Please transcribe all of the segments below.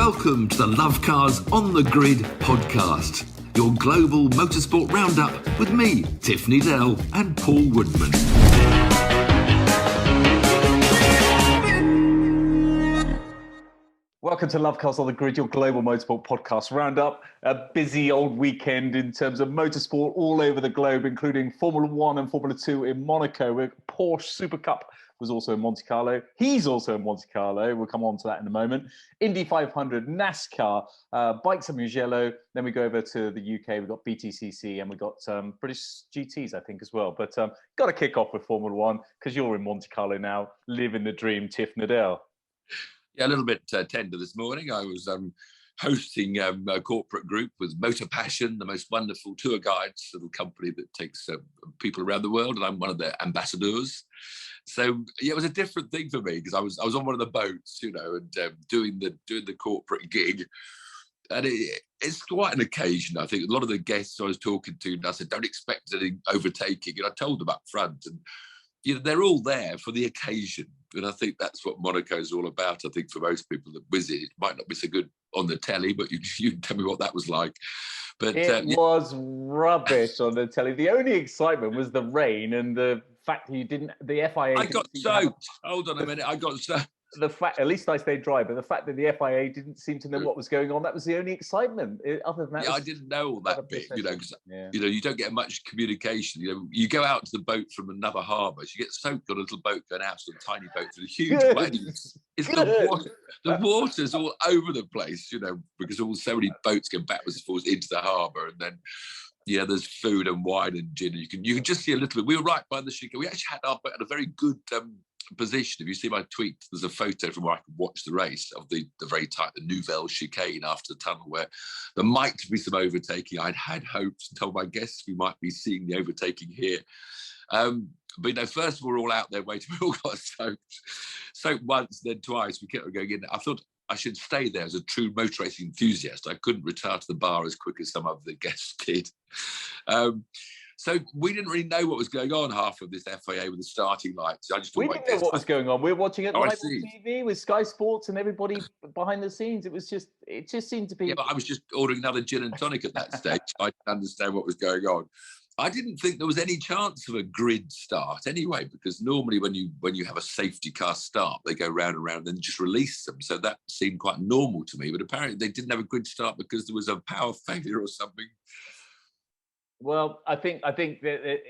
Welcome to the Lovecars On The Grid podcast, your global motorsport roundup with me, Tiff, Needell and Paul Woodman. Welcome to Lovecars On The Grid, your global motorsport podcast roundup. A busy old weekend in terms of motorsport all over the globe, including Formula 1 and Formula 2 in Monaco. Porsche Supercup was also in Monte Carlo. He's also in Monte Carlo. We'll come on to that in a moment. Indy500, NASCAR, bikes at Mugello. Then we go over to the UK. We've got BTCC and we've got British GTs, I think, as well. But got to kick off with Formula 1 because you're in Monte Carlo now, living the dream, Tiff Needell. Yeah, a little bit tender this morning. I was hosting a corporate group with Motor Passion, the most wonderful tour guides, little company that takes people around the world, and I'm one of their ambassadors. So yeah, it was a different thing for me because I was on one of the boats, you know, and doing the corporate gig, and it's quite an occasion. I think a lot of the guests I was talking to, and I said, don't expect any overtaking, and I told them up front, and you know, they're all there for the occasion. And I think that's what Monaco is all about. I think for most people that visit, it might not be so good on the telly, but you can tell me what that was like. But it was rubbish on the telly. The only excitement was the rain and the fact that the FIA... I got soaked. Hold on a minute. I got soaked. The fact, at least I stayed dry, but the fact that the FIA didn't seem to know what was going on, that was the only excitement. Other than that, yeah, I didn't know all that bit, you know, because you know, you don't get much communication. You know, you go out to the boat from another harbour, so you get soaked on a little boat going out to a tiny boat to the huge waves. It's the water's all over the place, you know, because so many boats go backwards and forwards into the harbour, and then yeah, there's food and wine and gin. You can just see a little bit. We were right by the chicane. We actually had our boat at a very good position. If you see my tweet, there's a photo from where I could watch the race of the very tight, the Needell chicane after the tunnel, where there might be some overtaking. I'd had hopes and told my guests we might be seeing the overtaking here. But you know, first we're all out there waiting. We all got soaked once, then twice. We kept going in. I thought I should stay there as a true motor racing enthusiast. I couldn't retire to the bar as quick as some of the guests did. So we didn't really know what was going on half of this FIA with the starting lights. I just thought we didn't know what was going on. We were watching it live on TV with Sky Sports and everybody behind the scenes. It just seemed to be... Yeah, but I was just ordering another gin and tonic at that stage. I didn't understand what was going on. I didn't think there was any chance of a grid start anyway, because normally when you have a safety car start, they go round and round and then just release them. So that seemed quite normal to me. But apparently they didn't have a grid start because there was a power failure or something. Well, I think that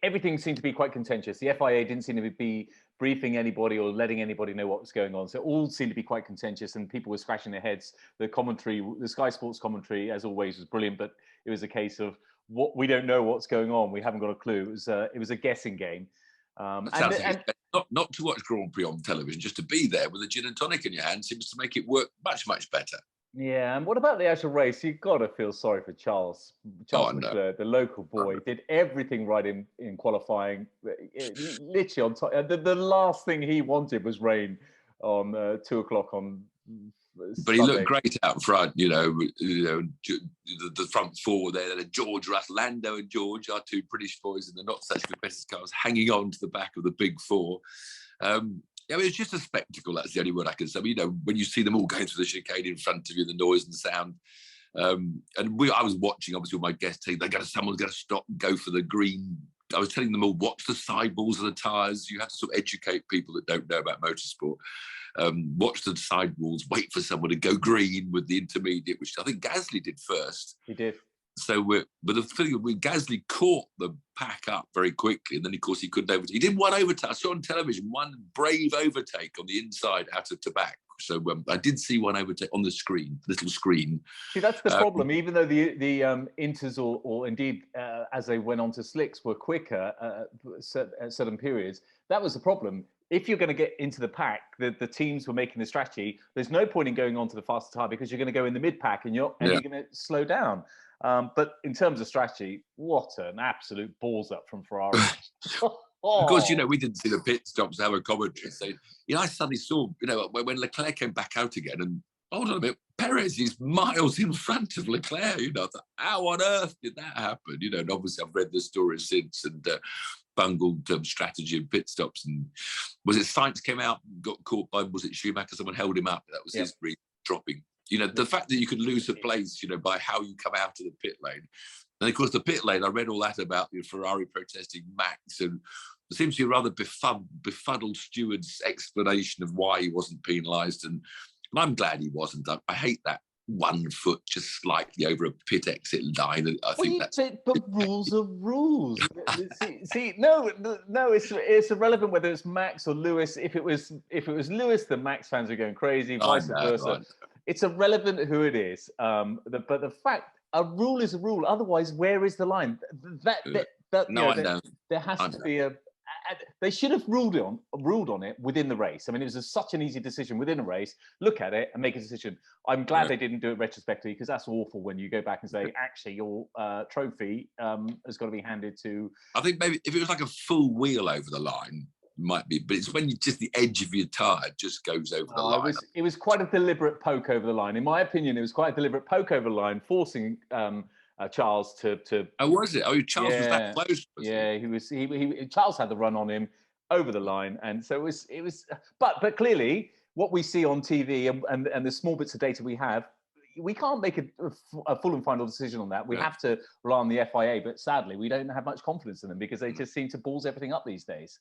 everything seemed to be quite contentious. The FIA didn't seem to be briefing anybody or letting anybody know what was going on. So it all seemed to be quite contentious and people were scratching their heads. The commentary, the Sky Sports commentary, as always, was brilliant, but it was a case of we don't know what's going on. We haven't got a clue. It was a guessing game. Not to watch Grand Prix on television, just to be there with a gin and tonic in your hand seems to make it work much, much better. Yeah, and what about the actual race? You've got to feel sorry for Charles LeClerc, the local boy. Did everything right in qualifying. Literally on top. The last thing he wanted was rain on 2 o'clock on But Sunday. he looked great out front, you know the front four there, George Russell, Lando and George, our two British boys in the not such competitive cars, hanging on to the back of the big four. Yeah, I mean, it's just a spectacle. That's the only word I can say. You know, when you see them all going through the chicane in front of you, the noise and sound. I was watching, obviously, with my guest team. Someone's going to stop and go for the green. I was telling them all, watch the sidewalls of the tyres. You have to sort of educate people that don't know about motorsport. Watch the sidewalls, wait for someone to go green with the intermediate, which I think Gasly did first. He did. So, but the thing is, Gasly caught the pack up very quickly, and then of course he couldn't overtake. He did one overtake. I saw on television one brave overtake on the inside out of back. So I did see one overtake on the screen, little screen. See, that's the problem. Even though the inters or indeed as they went on to slicks were quicker at certain periods, that was the problem. If you're going to get into the pack, the teams were making the strategy. There's no point in going on to the faster tyre because you're going to go in the mid pack and you're going to slow down. But in terms of strategy, what an absolute balls up from Ferrari. Of course, you know, we didn't see the pit stops have a commentary. So, you know, I suddenly saw, you know, when Leclerc came back out again and hold on a minute, Perez is miles in front of Leclerc. You know, I thought, how on earth did that happen? You know, and obviously I've read the story since and bungled strategy and pit stops. And was it Sainz came out and got caught by, was it Schumacher? Someone held him up. That was his reason dropping. You know, the fact that you could lose a place, you know, by how you come out of the pit lane. And of course, the pit lane, I read all that about Ferrari protesting Max, and there seems to be a rather befuddled steward's explanation of why he wasn't penalised. And I'm glad he wasn't. I hate that 1 foot just slightly over a pit exit line. I think but rules are rules. No, it's irrelevant whether it's Max or Lewis. If it was Lewis, the Max fans are going crazy, vice versa. It's irrelevant who it is. But the fact a rule is a rule. Otherwise, where is the line? There has to be a. They should have ruled on it within the race. I mean, it was such an easy decision within a race. Look at it and make a decision. I'm glad they didn't do it retrospectively, because that's awful when you go back and say, actually, your trophy has got to be handed to. I think maybe if it was like a full wheel over the line, might be, but it's when just the edge of your tyre just goes over the line. It was quite a deliberate poke over the line. In my opinion, it was quite a deliberate poke over the line, forcing Charles to. Oh, was it? Oh, Charles was that close. He Charles had the run on him over the line, and so it was. But clearly, what we see on TV and the small bits of data we have, we can't make a full and final decision on that. We have to rely on the FIA, but sadly, we don't have much confidence in them because they just seem to balls everything up these days.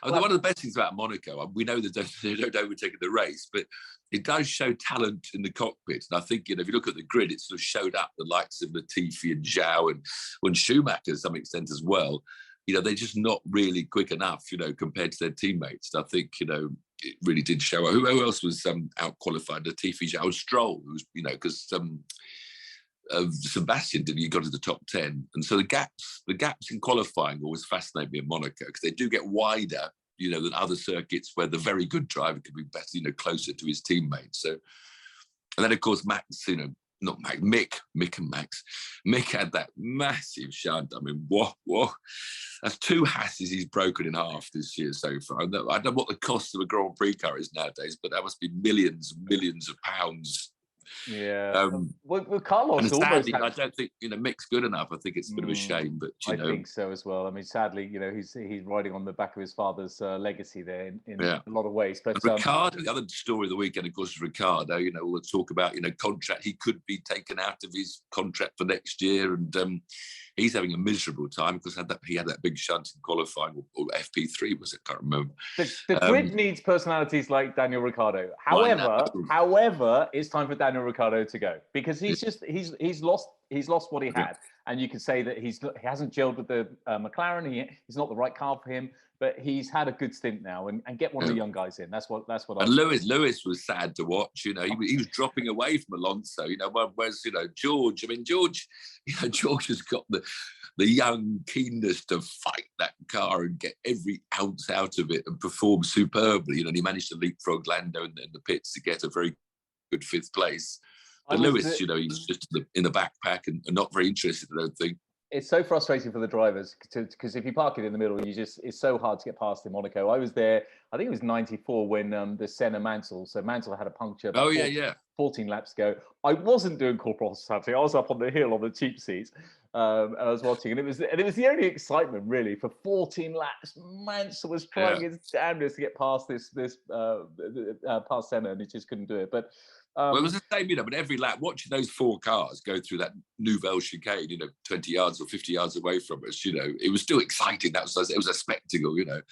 I mean, one of the best things about Monaco, we know that they don't overtake the race, but it does show talent in the cockpit. And I think, you know, if you look at the grid, it sort of showed up the likes of Latifi and Zhao and Schumacher to some extent as well. You know, they're just not really quick enough, you know, compared to their teammates. And I think, you know, it really did show. Who else was out-qualified? Latifi, Zhao, Stroll, who was, you know, because Sebastian didn't got to the top 10, and so the gaps in qualifying always fascinate me in Monaco, because they do get wider, you know, than other circuits where the very good driver could be better, you know, closer to his teammates. So, and then of course Max, you know, not Max, Mick and Max. Mick had that massive shunt. I mean, whoa, that's 2 Hasses he's broken in half this year so far. I don't know what the cost of a Grand Prix car is nowadays, but that must be millions of pounds. Yeah. Well, Carlos and sadly, I don't think, you know, Mick's good enough. I think it's a bit of a shame, but I think so as well. I mean, sadly, you know, he's riding on the back of his father's legacy there in a lot of ways. But Ricardo, the other story of the weekend, of course, is Ricardo. You know, all the talk about, you know, contract. He could be taken out of his contract for next year, and he's having a miserable time because he had that big shunt in qualifying, or FP3 was it? Can't remember. The grid needs personalities like Daniel Ricciardo. However, it's time for Daniel Ricciardo to go, because he's lost what he had, and you can say that he hasn't gelled with the McLaren. He's not the right car for him, but he's had a good stint now, and get one of the young guys in. That's what. And Lewis was sad to watch. You know, he was dropping away from Alonso. You know, whereas, you know, George. I mean, George has got the young keenness to fight that car and get every ounce out of it and perform superbly. You know, and he managed to leapfrog Lando in the pits to get a very good 5th place. But Lewis, you know, he's just in the backpack and not very interested, I don't think. It's so frustrating for the drivers, because if you park it in the middle, it's so hard to get past in Monaco. I was there, I think it was 94 when the Senna Mansell. So Mansell had a puncture 14 laps ago. I wasn't doing corporal hospitality. I was up on the hill on the cheap seats. I was watching, and it was the only excitement really. For 14 laps, Mansell was trying his damnedest to get past past Senna, and he just couldn't do it. But well, it was the same, you know, but every lap, watching those 4 cars go through that Nouvelle chicane, you know, 20 yards or 50 yards away from us, you know, it was still exciting. It was a spectacle, you know.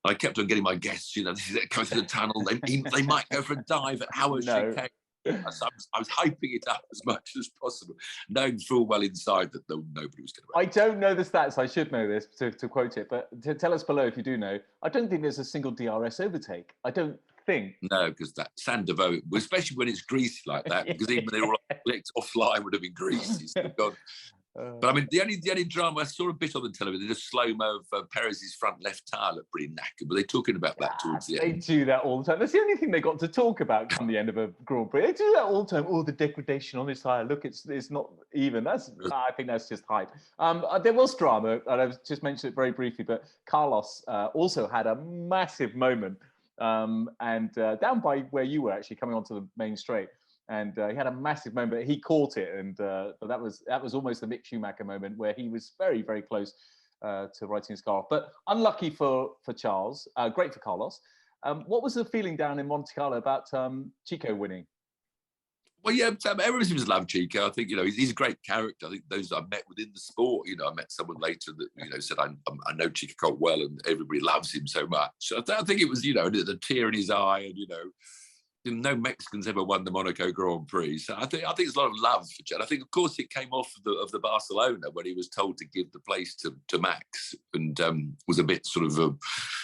I kept on getting my guests, you know, go through the tunnel. They might go for a dive at our chicane. So I was hyping it up as much as possible, knowing full well inside that nobody was going to. I don't know the stats. I should know this to quote it, but tell us below if you do know. I don't think there's a single DRS overtake. I don't think. No, because that Sandovo, especially when it's greasy like that, because even when they're all clicked offline, would have been greasy. So but I mean, the only drama I saw a bit on the television, the slow-mo of Perez's front left tyre looked pretty knackered. But they're talking about that towards the end. They do that all the time. That's the only thing they got to talk about come the end of a Grand Prix. They do that all the time. Oh, the degradation on his tyre. Look, it's not even. I think that's just hype. There was drama, and I've just mentioned it very briefly. But Carlos also had a massive moment, and down by where you were actually coming onto the main straight. And he had a massive moment. He caught it, and that was almost the Mick Schumacher moment where he was very, very close to writing his car off. But unlucky for Charles, great for Carlos. What was the feeling down in Monte Carlo about Chico winning? Well, yeah, everyone seems to love Chico. I think, he's a great character. I think those that I met within the sport, I met someone later that, said, I know Chico quite well and everybody loves him so much. So I think it was, the tear in his eye and, no Mexicans ever won the Monaco Grand Prix. So I think there's a lot of love for Chad. I think, of course, it came off of the Barcelona when he was told to give the place to Max and was a bit sort of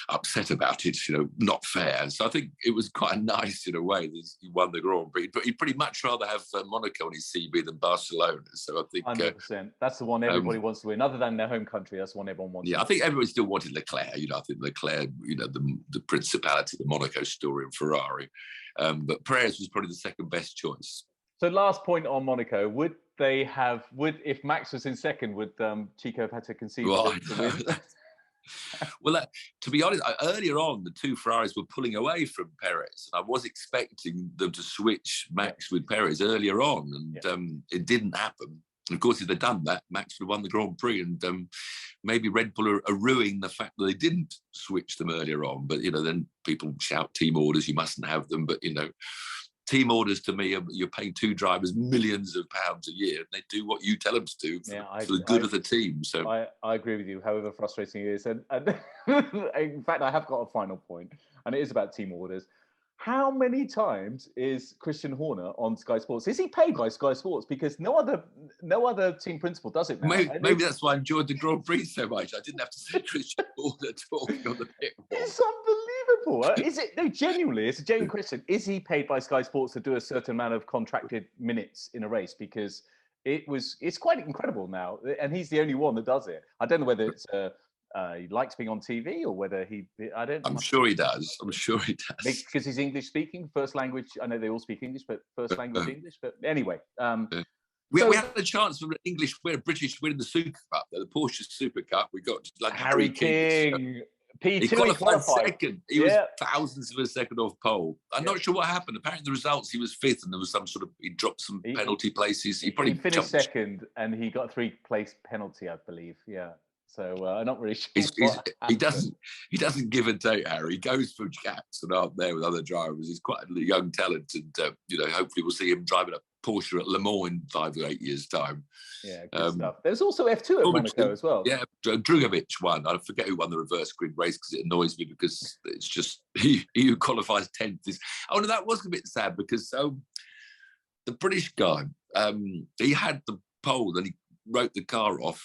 upset about it, not fair. So I think it was quite nice in a way that he won the Grand Prix. But he'd pretty much rather have Monaco on his CV than Barcelona. So I think 100%. That's the one everybody wants to win. Other than their home country, that's the one everyone wants. Yeah, I think everybody still wanted Leclerc. I think Leclerc, the principality, the Monaco story and Ferrari. But Perez was probably the second best choice. So last point on Monaco, if Max was in second, would Chico have had to concede to win? Well, to be honest, earlier on, the two Ferraris were pulling away from Perez. And I was expecting them to switch Max with Perez earlier on, and it didn't happen. And of course, if they'd done that, Max would have won the Grand Prix. And maybe Red Bull are ruining the fact that they didn't switch them earlier on. But, then people shout team orders, you mustn't have them. But, team orders to me, you're paying two drivers millions of pounds a year. And they do what you tell them to do for the good of the team. So I agree with you, however frustrating it is. And in fact, I have got a final point, and it is about team orders. How many times is Christian Horner on Sky Sports? Is he paid by Sky Sports? Because no other team principal does it now. Maybe that's why I enjoyed the Grand Prix so much. I didn't have to see Christian Horner talking on the pit wall. It's unbelievable. Is it? No, genuinely, it's a genuine question. Is he paid by Sky Sports to do a certain amount of contracted minutes in a race? Because it's quite incredible now, and he's the only one that does it. I don't know whether it's he likes being on TV or whether I'm sure he does. Because he's English speaking, first language. I know they all speak English, but first language English. But anyway, we had a chance for a British win in the Supercup, the Porsche Supercup. We got Harry King. P2, he qualified second. He was thousandths of a second off pole. I'm not sure what happened. Apparently, the results, he was fifth, and there was he dropped some penalty places. He finished second, and he got a 3-place penalty, I believe. Yeah. So I'm not really sure. He doesn't give and take, Harry. He goes for gaps that aren't there with other drivers. He's quite a young talent, and hopefully we'll see him driving a Porsche at Le Mans in 5 or 8 years' time. Yeah, good stuff. There's also F2 at Monaco as well. Yeah, Drugovic won. I forget who won the reverse grid race because it annoys me because it's just he who qualifies 10th is. Oh no, that was a bit sad because the British guy he had the pole and he wrote the car off.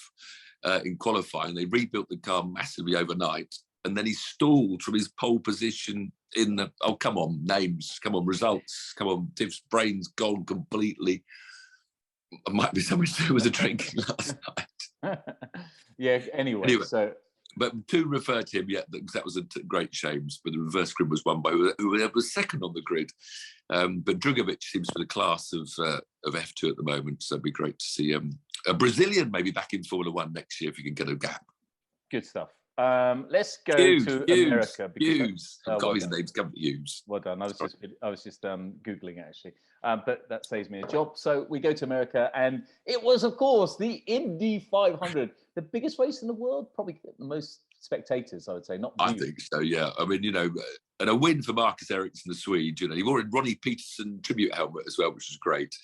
In qualifying, they rebuilt the car massively overnight, and then he stalled from his pole position in the. Oh, come on, names, come on, results, come on. Tiff's brain's gone completely. It might be something to do with the drinking last night. Yeah. Anyway, so. But to refer to him, that was a great shame. But the reverse grid was won by who was second on the grid. But Drugovic seems for the class of F2 at the moment. So it'd be great to see a Brazilian maybe back in Formula One next year if you can get a gap. Good stuff. Let's go to America. Hughes. His name's come Hughes. Well done. I was just Googling it actually. But that saves me a job. So we go to America, and it was, of course, the Indy500, the biggest race in the world, probably the most spectators, I would say. I think so, yeah. I mean, and a win for Marcus Ericsson, the Swede. He wore a Ronnie Peterson tribute helmet as well, which was great.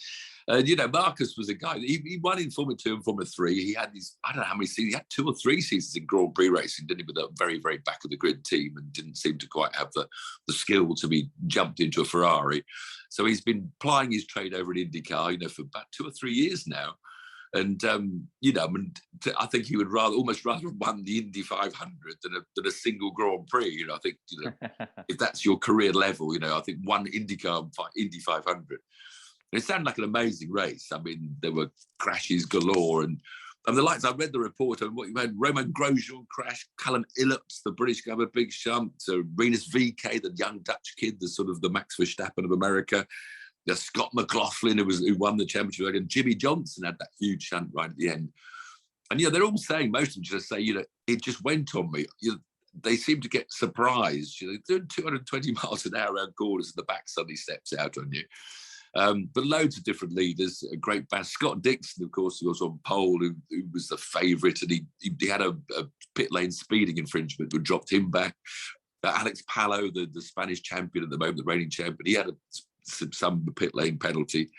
Marcus was a guy, he won in Formula 2 and Formula 3. He had I don't know how many seasons, he had 2 or 3 seasons in Grand Prix racing, didn't he, with a very, very back of the grid team and didn't seem to quite have the skill to be jumped into a Ferrari. So he's been plying his trade over in IndyCar, for about 2 or 3 years now. And, I think he would almost rather have won the Indy 500 than a single Grand Prix. I think, if that's your career level, I think one IndyCar, Indy 500. It sounded like an amazing race. I mean, there were crashes galore and the lights. I read the report on what you had. Romain Grosjean crashed. Callum Ilott, the British guy, with a big shunt. So Rinus VK, the young Dutch kid, the sort of the Max Verstappen of America. There's Scott McLaughlin, who won the championship. And Jimmy Johnson had that huge shunt right at the end. And, they're all saying, most of them just say, it just went on me. They seem to get surprised. Doing 220 miles an hour around corners and the back suddenly steps out on you. But loads of different leaders, a great band. Scott Dixon, of course, who was on pole, who was the favourite, and he had a pit lane speeding infringement, who dropped him back. Alex Palou, the Spanish champion at the moment, the reigning champion, he had a some pit lane penalty.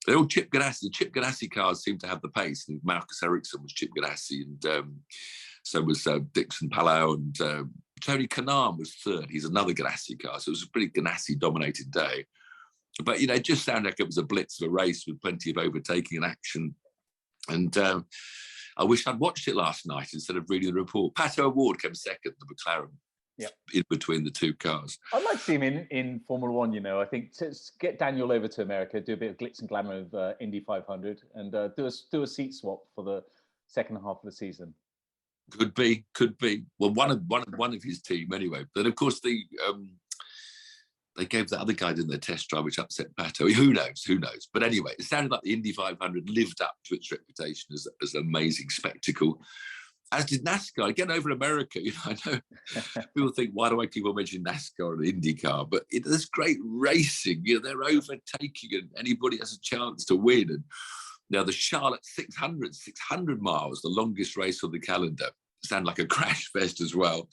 They're all Chip Ganassi. The Chip Ganassi cars seem to have the pace. And Marcus Ericsson was Chip Ganassi, and so was Dixon Palau, and Tony Kanaan was third. He's another Ganassi car. So it was a pretty Ganassi-dominated day. But, it just sounded like it was a blitz of a race with plenty of overtaking and action. And I wish I'd watched it last night instead of reading the report. Pato O'Ward came second, the McLaren, in between the two cars. I'd like to see him in Formula One, I think, to get Daniel over to America, do a bit of glitz and glamour of Indy500, and do a seat swap for the second half of the season. Could be. Well, one of his team anyway. But of course, they gave the other guy in their test drive, which upset Pato. Who knows? But anyway, it sounded like the Indy 500 lived up to its reputation as an amazing spectacle, as did NASCAR. Again, over in America, I know people think, why do I keep on mentioning NASCAR and IndyCar? But there's great racing. They're overtaking, and anybody has a chance to win. And now the Charlotte 600 miles, the longest race on the calendar, sound like a crash fest as well.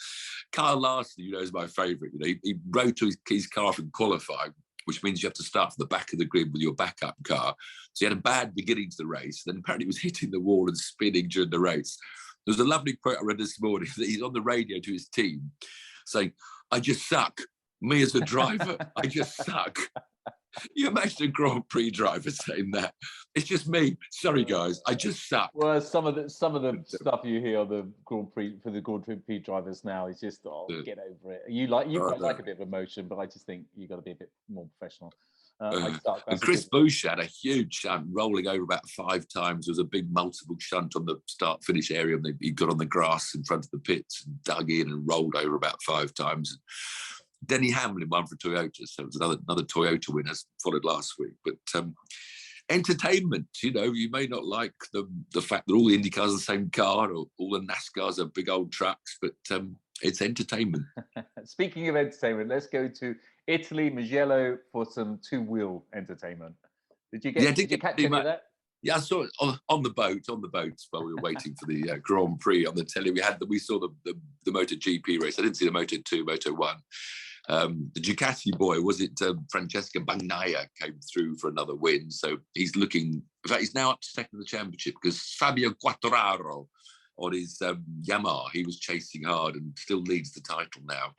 Kyle Larson, is my favourite. He rode to his car from qualifying, which means you have to start from the back of the grid with your backup car. So he had a bad beginning to the race. Then apparently he was hitting the wall and spinning during the race. There was a lovely quote I read this morning that he's on the radio to his team saying, "I just suck. Me as a driver, I just suck." You imagine a Grand Prix driver saying that? It's just me. Sorry, guys, I just suck. Well, some of the stuff you hear on the Grand Prix for the Grand Prix drivers now is just, get over it. You quite like a bit of emotion, but I just think you got to be a bit more professional. And Chris Bush had a huge shunt, rolling over about 5 times. There was a big multiple shunt on the start-finish area, and he got on the grass in front of the pits and dug in and rolled over about 5 times. Denny Hamlin won for Toyota, so it was another Toyota win as followed last week. But entertainment, you may not like the fact that all the Indy cars are the same car, or all the NASCARs are big old trucks, but it's entertainment. Speaking of entertainment, let's go to Italy, Mugello, for some two-wheel entertainment. Did you catch any of that? Yeah, I saw it on the boat while we were waiting for the Grand Prix on the telly. We saw the Moto GP race. I didn't see the Moto 2, Moto 1. The Ducati boy, was it Francesco Bagnaia, came through for another win. So he's looking, in fact, he's now up to second in the championship because Fabio Quartararo on his Yamaha, he was chasing hard and still leads the title now.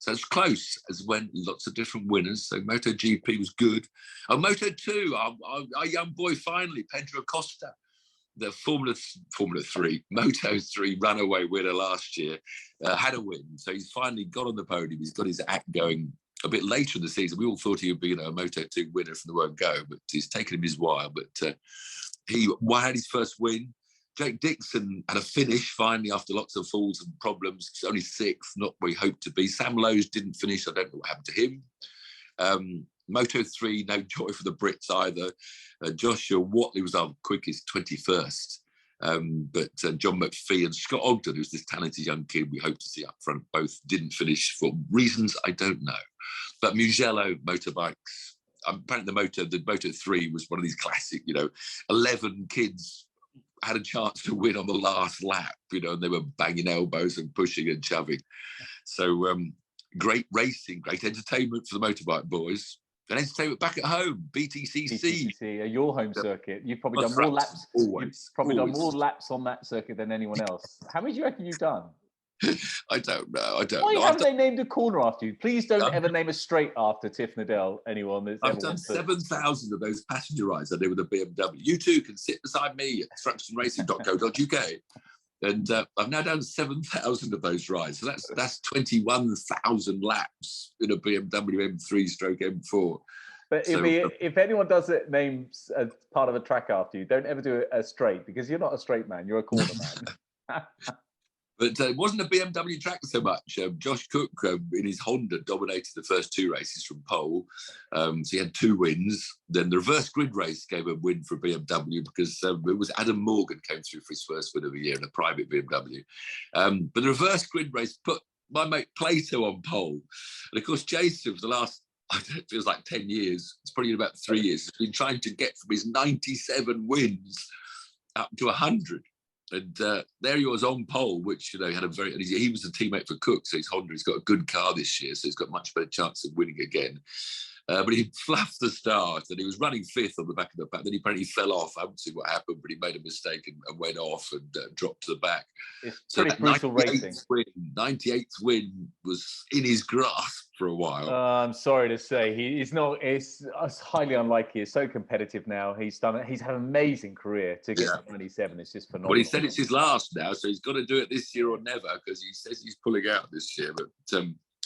So it's close as when lots of different winners. So Moto GP was good. Oh, Moto 2, our young boy finally, Pedro Costa, the Formula 3, Moto 3 runaway winner last year, had a win. So he's finally got on the podium. He's got his act going a bit later in the season. We all thought he would be a Moto 2 winner from the word go, but it's taken him his while. But he had his first win. Jake Dixon had a finish finally after lots of falls and problems. It's only 6th, not where he hoped to be. Sam Lowe's didn't finish. I don't know what happened to him. Moto 3, no joy for the Brits either. Joshua Watley was our quickest, 21st. But John McPhee and Scott Ogden, who's this talented young kid we hope to see up front, both didn't finish for reasons I don't know. But Mugello motorbikes, apparently the Moto 3 was one of these classic, 11 kids had a chance to win on the last lap, and they were banging elbows and pushing and shoving. So great racing, great entertainment for the motorbike boys. And entertainment back at home, BTCC. Your home circuit. You've probably done more laps. Done more laps on that circuit than anyone else. How many do you reckon you've done? I don't know. Why haven't they named a corner after you? Please don't ever name a straight after Tiff Needell, anyone that's I've done 7,000 of those passenger rides I did with a BMW. You too can sit beside me at thruxtonracing.co.uk. And I've now done 7,000 of those rides. So that's 21,000 laps in a BMW M3 stroke M4. But if anyone does it names as part of a track after you, don't ever do it as straight, because you're not a straight man, you're a corner man. But it wasn't a BMW track so much. Josh Cook in his Honda dominated the first 2 races from pole. So he had 2 wins. Then the reverse grid race gave a win for BMW because it was Adam Morgan came through for his first win of the year in a private BMW. But the reverse grid race put my mate Plato on pole. And of course, Jason, for the last, it feels like 10 years, it's probably about 3 years, has been trying to get from his 97 wins up to 100. And there he was on pole, which he had he was a teammate for Cook, so his Honda, he's got a good car this year, so he's got much better chance of winning again. But he fluffed the start, and he was running fifth on the back of the pack. Then he apparently fell off. I haven't seen what happened, but he made a mistake and went off and dropped to the back. It's pretty brutal racing. 98th win was in his grasp for a while. I'm sorry to say, he's not. It's highly unlikely. He's so competitive now. He's had an amazing career to get to 27. It's just phenomenal. Well, he said it's his last now, so he's got to do it this year or never, because he says he's pulling out this year. But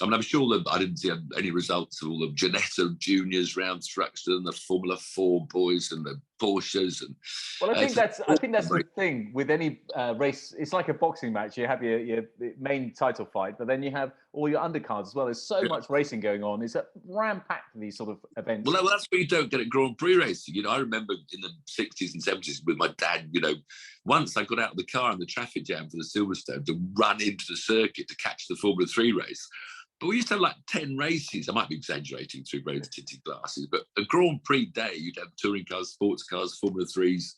I mean, I'm sure that I didn't see any results of all the Ginetto Juniors round Thruxton, the Formula 4 boys, and the Porsches. And well, I think that's the thing with any race. It's like a boxing match. You have your main title fight, but then you have all your undercards as well. There's so much racing going on. It's ram-packed these sort of events. Well, that's what you don't get at Grand Prix racing. You know, I remember in the 60s and 70s with my dad, you know, once I got out of the car in the traffic jam for the Silverstone to run into the circuit to catch the Formula 3 race. But we used to have like 10 races. I might be exaggerating through rose-tinted glasses, but a Grand Prix day, you'd have touring cars, sports cars, Formula 3s.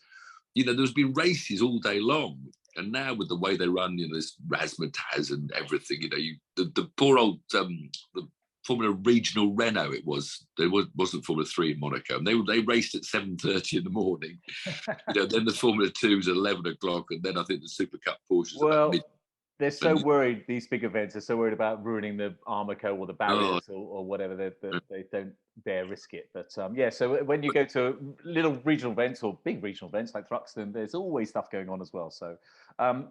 You know, there's been races all day long. And now with the way they run, you know, this razzmatazz and everything, you know, the poor old the Formula Regional Renault, wasn't Formula 3 in Monaco. And they raced at 7:30 in the morning. You know, then the Formula 2s at 11 o'clock. And then I think the Supercup Porsches about midnight. They're so worried, these big events are so worried about ruining the Armaco or the barriers or whatever, they don't dare risk it. But so when you go to little regional events or big regional events like Thruxton, there's always stuff going on as well. So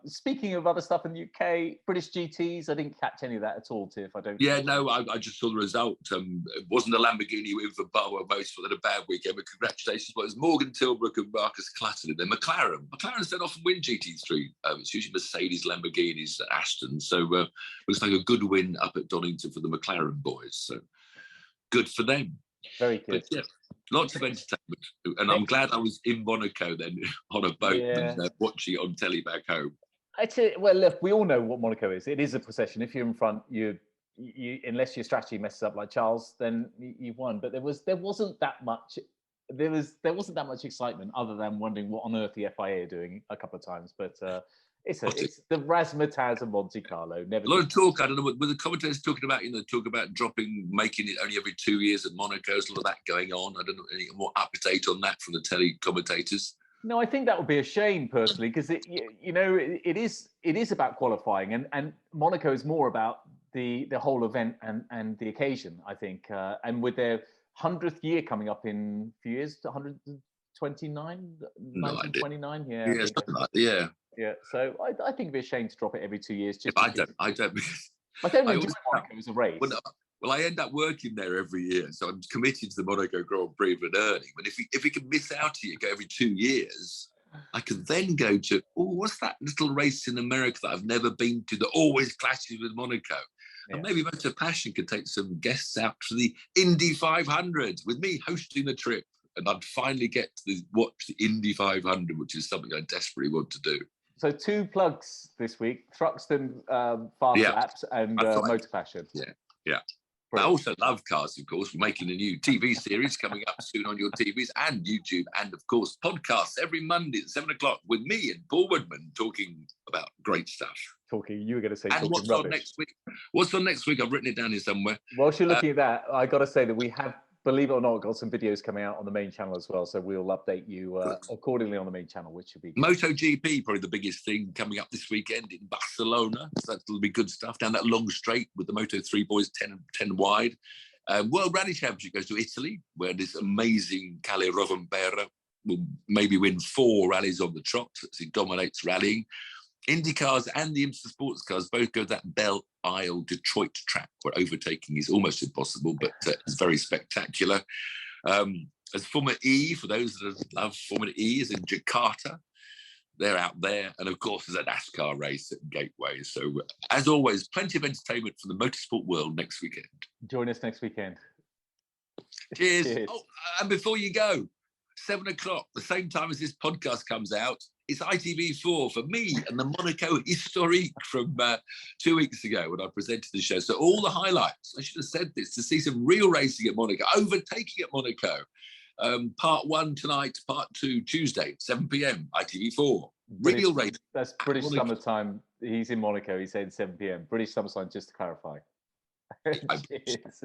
speaking of other stuff in the UK, British GTs, I didn't catch any of that at all, Tiff. Yeah, no, I just saw the result. It wasn't a Lamborghini win for Barwell Motorsport. They had a bad weekend, but congratulations. Well, it was Morgan Tilbrook and Marcus Clutton, and then McLaren. McLaren's don't often win GT3. It's usually Mercedes, Lamborghinis, Ashton. So looks like a good win up at Donington for the McLaren boys. So good for them. Very good. But, yeah, lots of entertainment. And I'm glad I was in Monaco then on a boat and watching it on telly back home. Well, look, we all know what Monaco is. It is a procession. If you're in front, you unless your strategy messes up like Charles, then you've won. But there wasn't that much. There wasn't that much excitement other than wondering what on earth the FIA are doing a couple of times. But it's the razzmatazz of Monte Carlo. Never a lot of talk. I don't know what the commentators talking about. You know, talk about making it only every 2 years at Monaco. There's a lot of that going on. I don't know any more update on that from the telly commentators. No, I think that would be a shame personally, because it is about qualifying, and Monaco is more about the whole event and the occasion. I think, and with their 100th year coming up in a few years, 129, 1929, yeah. So I think it'd be a shame to drop it every 2 years. I don't enjoy Monaco as a race. Well, I end up working there every year, so I'm committed to the Monaco Grand Prix and earning. But if we can miss out here, go every 2 years, I could then go to, what's that little race in America that I've never been to that always clashes with Monaco? Yeah. And maybe Motor Passion could take some guests out to the Indy500 with me hosting the trip. And I'd finally get to watch the Indy500, which is something I desperately want to do. So 2 plugs this week, Thruxton Fast Laps and Motor Passion. Yeah. But I also love cars, of course. We're making a new TV series coming up soon on your TVs and YouTube, and of course podcasts every Monday at 7 o'clock with me and Paul Woodman talking about great stuff. You were going to say and what's rubbish. On next week? What's on next week? I've written it down here somewhere. Whilst you're looking at that, I got to say that we have, believe it or not, got some videos coming out on the main channel as well. So we'll update you accordingly on the main channel, which will be good. Moto GP, probably the biggest thing coming up this weekend in Barcelona. So that'll be good stuff down that long straight with the Moto 3 boys 10 wide. World Rally Championship goes to Italy, where this amazing Calle Rovampera will maybe win 4 rallies on the trot as he dominates rallying. Indy cars and the IMSA sports cars both go to that Belle Isle Detroit track where overtaking is almost impossible, but it's very spectacular. As Formula E, for those that love Formula E, is in Jakarta. They're out there. And of course, there's a NASCAR race at Gateway. So as always, plenty of entertainment from the motorsport world next weekend. Join us next weekend. Cheers. Oh, and before you go, 7 o'clock, the same time as this podcast comes out, it's ITV4 for me and the Monaco Historique from 2 weeks ago when I presented the show. So all the highlights, I should have said this, to see some real racing at Monaco, overtaking at Monaco. Part 1 tonight, part 2 Tuesday, 7 p.m, ITV4. Real racing. That's British summertime. He's in Monaco. He said 7 p.m. British summertime, just to clarify. Cheers.